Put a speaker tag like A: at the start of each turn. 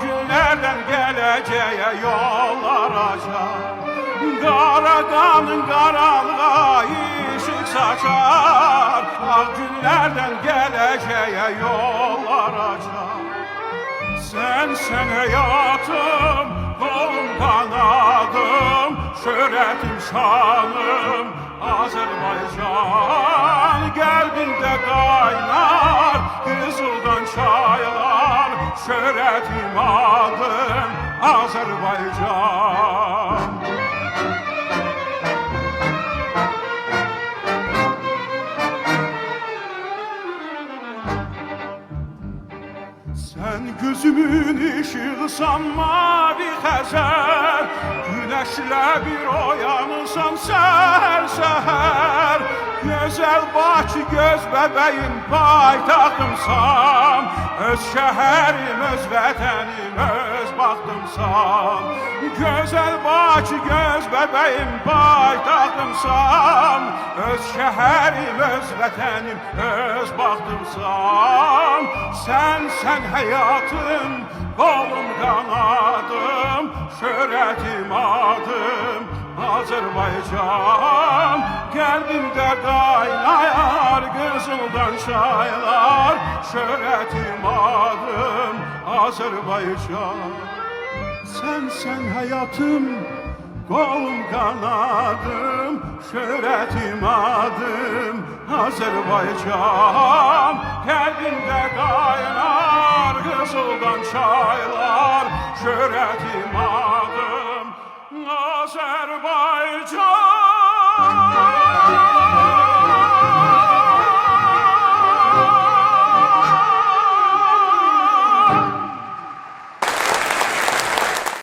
A: günlerden geleceğe yollar açar. Kara kanın karanlığa ışık saçar. Ah günlerden geleceğe yollar açar. Sen hayatım, kolum kanadım, şöhretim şanım, Azerbaycan. Kalbimde kaynar kızıldan çaylar, şöhretim adım Azerbaycan. Sen gözümün ışığısan mavi xəzər, Güneşle bir oyanırsan səhər-səhər. Gözəl Bakı göz bəbəyim paytaxtımsan, öz şəhərim, öz vətənim, öz baxtımsan. Gözəl Bakı göz bəbəyim paytaxtımsan, öz şəhərim, öz vətənim, öz baxtımsan. Sen hayatım, kolum kanadım, şöhretim adım Azerbaycan. Kalbimde kaynayar kızıldan çaylar, şöhretim adım Azerbaycan. Sen hayatım, kolum kanadım, şöhretim adım Azerbaycan. Kalbimde kaynar kızıldan çaylar, şöhretim adım Azerbaycan.